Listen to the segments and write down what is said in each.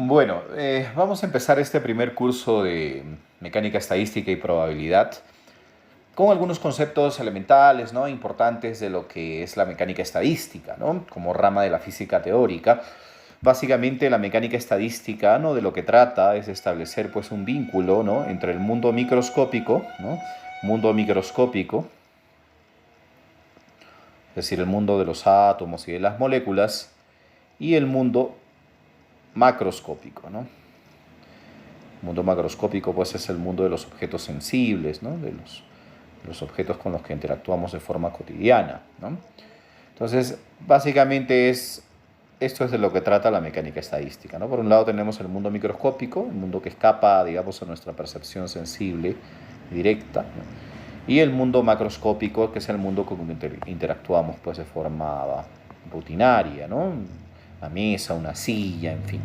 Bueno, vamos a empezar este primer curso de mecánica estadística y probabilidad con algunos conceptos elementales, ¿no? Importantes de lo que es la mecánica estadística, ¿no? Como rama de la física teórica. Básicamente la mecánica estadística, ¿no? De lo que trata es establecer pues un vínculo, ¿no? Entre el mundo microscópico, ¿no? Mundo microscópico, es decir, el mundo de los átomos y de las moléculas, y el mundo macroscópico, ¿no? El mundo macroscópico pues es el mundo de los objetos sensibles, ¿no? De los objetos con los que interactuamos de forma cotidiana, ¿no? Entonces, básicamente esto es de lo que trata la mecánica estadística, ¿no? Por un lado tenemos el mundo microscópico, el mundo que escapa, digamos, a nuestra percepción sensible directa, ¿no? Y el mundo macroscópico, que es el mundo con el que interactuamos pues, de forma rutinaria, ¿no? Una mesa, una silla, en fin,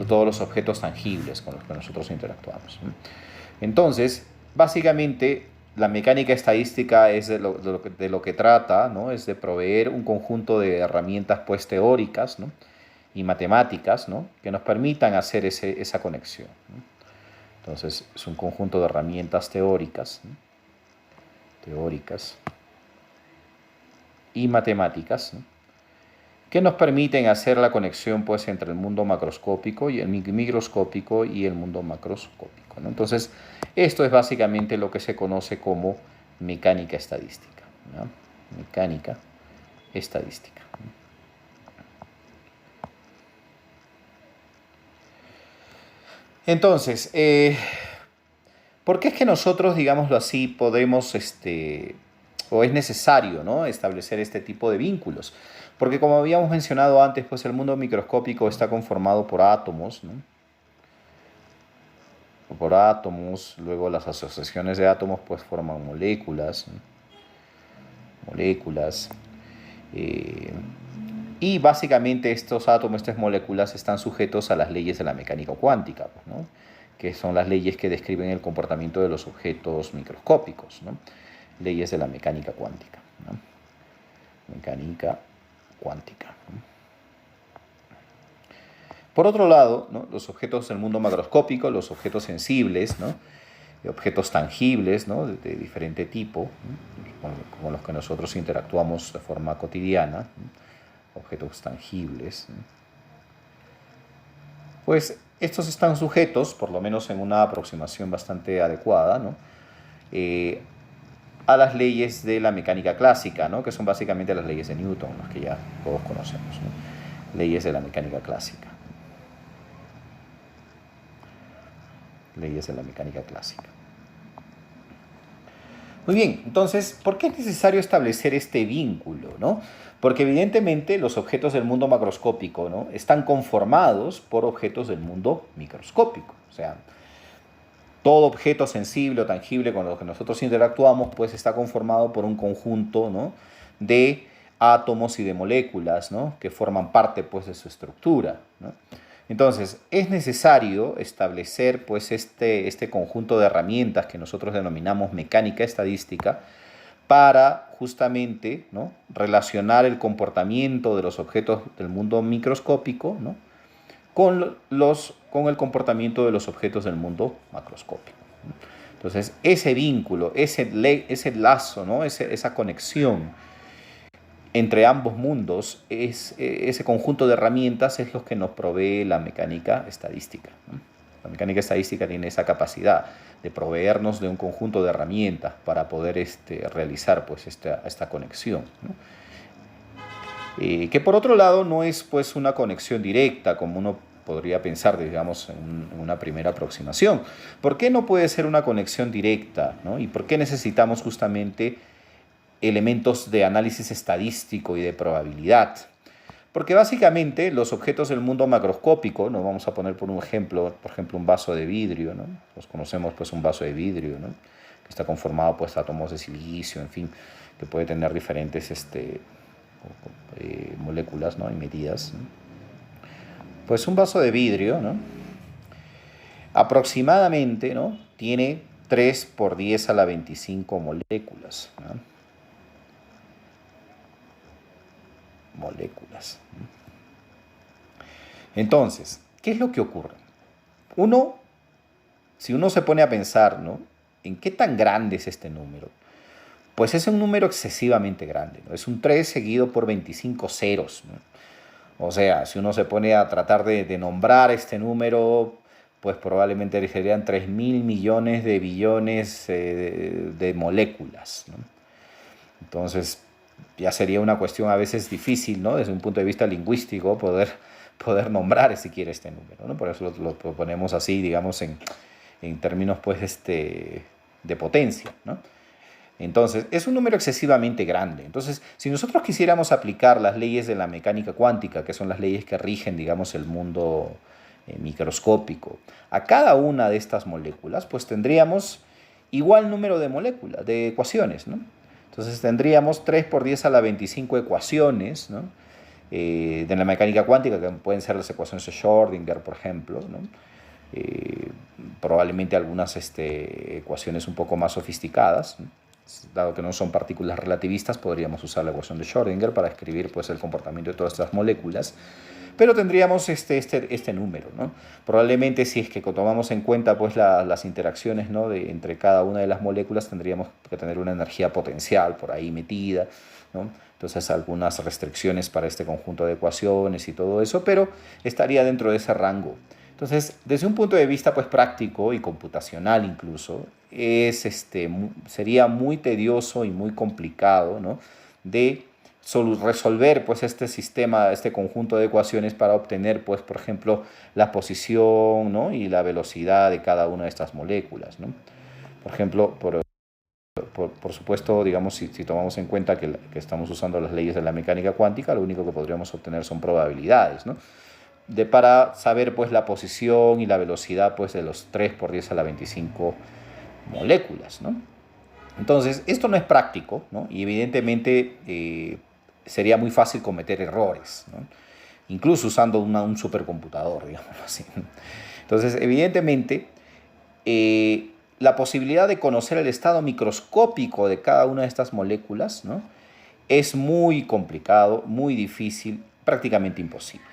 todos los objetos tangibles con los que nosotros interactuamos, ¿no? Entonces, básicamente, la mecánica estadística es de lo que trata, ¿no? Es de proveer un conjunto de herramientas pues, teóricas, ¿no? Y matemáticas, ¿no? Que nos permitan hacer esa conexión, ¿no? Entonces, es un conjunto de herramientas teóricas, ¿no? Teóricas y matemáticas, ¿no? Que nos permiten hacer la conexión pues, entre el mundo macroscópico y el microscópico y el mundo macroscópico, ¿no? Entonces, esto es básicamente lo que se conoce como mecánica estadística, ¿no? Mecánica estadística. Entonces, ¿por qué es que nosotros, digámoslo así, podemos, o es necesario, ¿no? Establecer este tipo de vínculos? Porque como habíamos mencionado antes, pues el mundo microscópico está conformado por átomos, ¿no? Por átomos, luego las asociaciones de átomos pues forman moléculas, ¿no? Moléculas. eh, y básicamente estos átomos, estas moléculas están sujetos a las leyes de la mecánica cuántica, pues, ¿no? Que son las leyes que describen el comportamiento de los objetos microscópicos, ¿no? Leyes de la mecánica cuántica, ¿no? Mecánica cuántica, ¿no? Por otro lado, ¿no? Los objetos del mundo macroscópico, los objetos sensibles, ¿no? Objetos tangibles, ¿no? De diferente tipo, ¿no? Con los que nosotros interactuamos de forma cotidiana, ¿no? Objetos tangibles, ¿no? Pues estos están sujetos, por lo menos en una aproximación bastante adecuada, ¿no? Eh, a las leyes de la mecánica clásica, ¿no? Que son básicamente las leyes de Newton, las que ya todos conocemos, ¿no? Leyes de la mecánica clásica. Leyes de la mecánica clásica. Muy bien, entonces, ¿por qué es necesario establecer este vínculo, ¿no? Porque evidentemente los objetos del mundo macroscópico, ¿no? Están conformados por objetos del mundo microscópico. O sea, todo objeto sensible o tangible con los que nosotros interactuamos, pues está conformado por un conjunto, ¿no? De átomos y de moléculas, ¿no? Que forman parte, pues, de su estructura, ¿no? Entonces, es necesario establecer pues, este conjunto de herramientas que nosotros denominamos mecánica estadística para justamente, ¿no? Relacionar el comportamiento de los objetos del mundo microscópico, ¿no? con el comportamiento de los objetos del mundo macroscópico. Entonces, ese vínculo, ese lazo, ¿no? Esa conexión entre ambos mundos, ese conjunto de herramientas es lo que nos provee la mecánica estadística, ¿no? La mecánica estadística tiene esa capacidad de proveernos de un conjunto de herramientas para poder realizar pues, esta conexión, ¿no? Que por otro lado no es pues, una conexión directa como uno podría pensar, digamos, en una primera aproximación. ¿Por qué no puede ser una conexión directa, ¿no? ¿Y por qué necesitamos justamente elementos de análisis estadístico y de probabilidad? Porque básicamente los objetos del mundo macroscópico, nos vamos a poner por ejemplo, un vaso de vidrio, ¿no? Los conocemos pues un vaso de vidrio, ¿no? Que está conformado pues átomos de silicio, en fin, que puede tener diferentes moléculas, ¿no? Y medidas, ¿no? Pues un vaso de vidrio, ¿no? Aproximadamente, ¿no? Tiene 3 por 10 a la 25 moléculas, ¿no? Moléculas. Entonces, ¿qué es lo que ocurre? Uno, si uno se pone a pensar, ¿no? ¿En qué tan grande es este número? Pues es un número excesivamente grande, ¿no? Es un 3 seguido por 25 ceros, ¿no? O sea, si uno se pone a tratar de nombrar este número, pues probablemente serían 3.000 millones de billones de moléculas, ¿no? Entonces, ya sería una cuestión a veces difícil, ¿no? Desde un punto de vista lingüístico, poder nombrar siquiera este número, ¿no? Por eso lo proponemos así, digamos, en términos, pues, de potencia, ¿no? Entonces, es un número excesivamente grande. Entonces, si nosotros quisiéramos aplicar las leyes de la mecánica cuántica, que son las leyes que rigen, digamos, el mundo microscópico, a cada una de estas moléculas, pues tendríamos igual número de moléculas, de ecuaciones, ¿no? Entonces tendríamos 3 por 10 a la 25 ecuaciones, ¿no? De la mecánica cuántica, que pueden ser las ecuaciones de Schrödinger, por ejemplo, ¿no? Eh, Probablemente algunas ecuaciones un poco más sofisticadas, ¿no? Dado que no son partículas relativistas, podríamos usar la ecuación de Schrödinger para escribir, pues, el comportamiento de todas estas moléculas. Pero tendríamos este número, ¿no? Probablemente, si es que tomamos en cuenta, pues, las interacciones, ¿no? Entre cada una de las moléculas, tendríamos que tener una energía potencial por ahí metida, ¿no? Entonces, algunas restricciones para este conjunto de ecuaciones y todo eso, pero estaría dentro de ese rango. Entonces, desde un punto de vista, pues, práctico y computacional incluso, sería muy tedioso y muy complicado, ¿no? De resolver, pues, este sistema, este conjunto de ecuaciones para obtener, pues, por ejemplo, la posición, ¿no? Y la velocidad de cada una de estas moléculas, ¿no? Por ejemplo, por supuesto, digamos, si tomamos en cuenta que estamos usando las leyes de la mecánica cuántica, lo único que podríamos obtener son probabilidades, ¿no? Para saber, pues, la posición y la velocidad, pues, de los 3 por 10 a la 25 moléculas, ¿no? Entonces, esto no es práctico, ¿no? Y evidentemente sería muy fácil cometer errores, ¿no? Incluso usando un supercomputador, digámoslo así. Entonces, evidentemente, la posibilidad de conocer el estado microscópico de cada una de estas moléculas, ¿no? Es muy complicado, muy difícil, prácticamente imposible.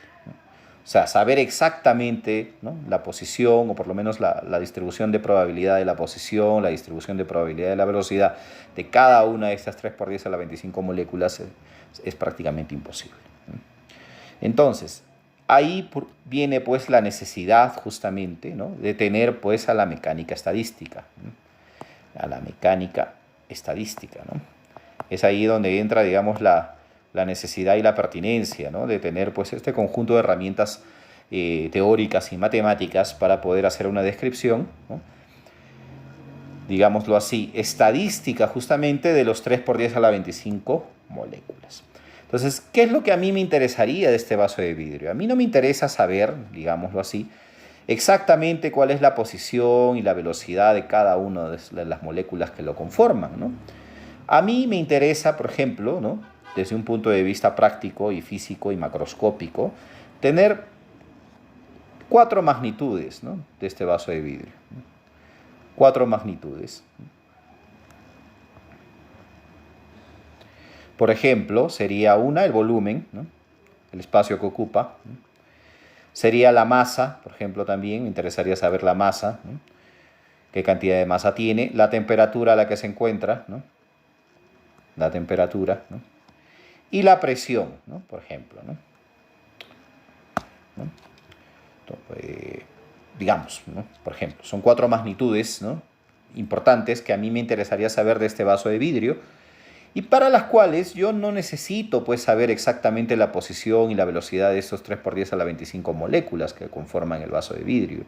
O sea, saber exactamente, ¿no? La posición, o por lo menos la distribución de probabilidad de la posición, la distribución de probabilidad de la velocidad de cada una de estas 3 por 10 a la 25 moléculas es prácticamente imposible. Entonces, ahí viene, pues, la necesidad justamente, ¿no? De tener, pues, a la mecánica estadística, ¿no? A la mecánica estadística, ¿no? Es ahí donde entra, digamos, la necesidad y la pertinencia, ¿no? De tener, pues, este conjunto de herramientas teóricas y matemáticas para poder hacer una descripción, ¿no? Digámoslo así, estadística justamente de los 3 por 10 a la 25 moléculas. Entonces, ¿qué es lo que a mí me interesaría de este vaso de vidrio? A mí no me interesa saber, digámoslo así, exactamente cuál es la posición y la velocidad de cada una de las moléculas que lo conforman, ¿no? A mí me interesa, por ejemplo, ¿no? Desde un punto de vista práctico y físico y macroscópico, tener 4 magnitudes, ¿no? De este vaso de vidrio. 4 magnitudes. Por ejemplo, sería una, el volumen, ¿no? El espacio que ocupa, ¿no? Sería la masa, por ejemplo, también me interesaría saber la masa, ¿no? Qué cantidad de masa tiene, la temperatura a la que se encuentra, ¿no? La temperatura, ¿no? Y la presión, ¿no? Por ejemplo, ¿no? ¿No? Entonces, digamos, ¿no? Por ejemplo, son 4 magnitudes, ¿no? Importantes que a mí me interesaría saber de este vaso de vidrio, y para las cuales yo no necesito, pues, saber exactamente la posición y la velocidad de estos 3 por 10 a la 25 moléculas que conforman el vaso de vidrio.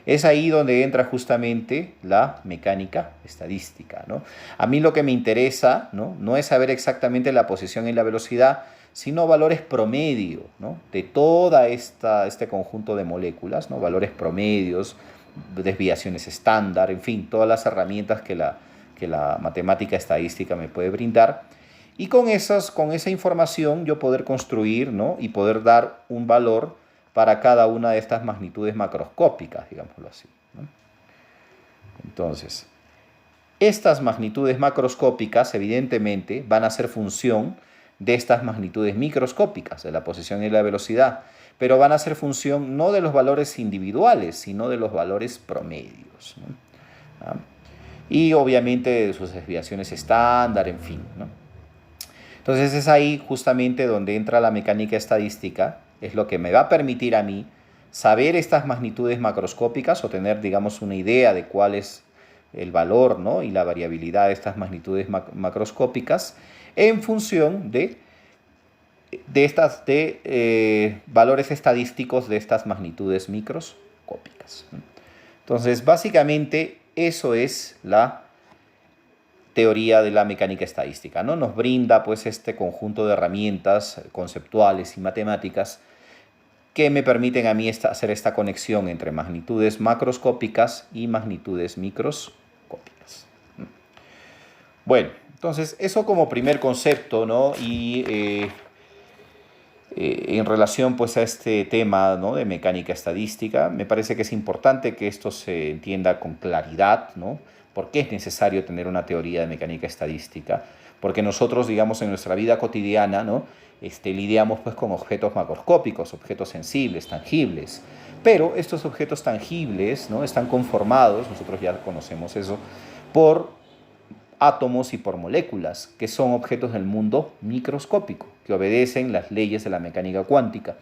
Es ahí donde entra justamente la mecánica estadística, ¿no? A mí lo que me interesa, ¿no? No es saber exactamente la posición y la velocidad, sino valores promedio, ¿no? De toda este conjunto de moléculas, ¿no? Valores promedios, desviaciones estándar, en fin, todas las herramientas que la matemática estadística me puede brindar. Y con esa información yo poder construir, ¿no? Y poder dar un valor para cada una de estas magnitudes macroscópicas, digámoslo así, ¿no? Entonces, estas magnitudes macroscópicas evidentemente van a ser función de estas magnitudes microscópicas, de la posición y la velocidad. pero van a ser función no de los valores individuales, sino de los valores promedios, ¿no? ¿Ah? Y obviamente de sus desviaciones estándar, en fin, ¿no? Entonces es ahí justamente donde entra la mecánica estadística, es lo que me va a permitir a mí saber estas magnitudes macroscópicas o tener, digamos, una idea de cuál es el valor, ¿no? Y la variabilidad de estas magnitudes macroscópicas en función de valores estadísticos de estas magnitudes microscópicas. Entonces, básicamente, eso es la teoría de la mecánica estadística, ¿no? Nos brinda pues este conjunto de herramientas conceptuales y matemáticas que me permiten a mí hacer esta conexión entre magnitudes macroscópicas y magnitudes microscópicas. Bueno, entonces eso como primer concepto, ¿no? Y en relación pues a este tema, ¿no?, de mecánica estadística, me parece que es importante que esto se entienda con claridad, ¿no? ¿Por qué es necesario tener una teoría de mecánica estadística? Porque nosotros, digamos, en nuestra vida cotidiana, ¿no?, lidiamos pues con objetos macroscópicos, objetos sensibles, tangibles. Pero estos objetos tangibles, ¿no?, están conformados, nosotros ya conocemos eso, por átomos y por moléculas, que son objetos del mundo microscópico, que obedecen las leyes de la mecánica cuántica,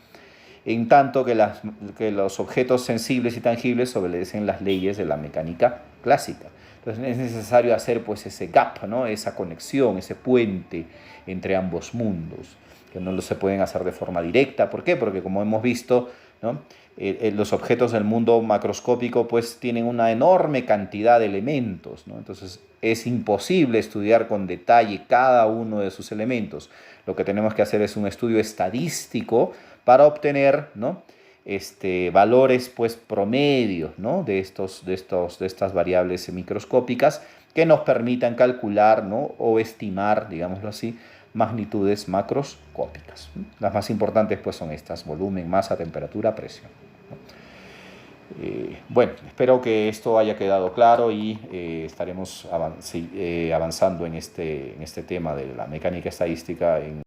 en tanto que los objetos sensibles y tangibles obedecen las leyes de la mecánica clásica. Entonces es necesario hacer pues ese gap, ¿no?, esa conexión, ese puente entre ambos mundos, que no se pueden hacer de forma directa. ¿Por qué? Porque como hemos visto, ¿no?, los objetos del mundo macroscópico pues tienen una enorme cantidad de elementos, ¿no? Entonces es imposible estudiar con detalle cada uno de sus elementos. Lo que tenemos que hacer es un estudio estadístico para obtener, ¿no?, valores pues promedios, ¿no?, de estas variables microscópicas que nos permitan calcular, ¿no?, o estimar, digámoslo así, magnitudes macroscópicas. Las más importantes pues son estas: volumen, masa, temperatura, presión. Bueno, espero que esto haya quedado claro y estaremos avanzando en este tema de la mecánica estadística en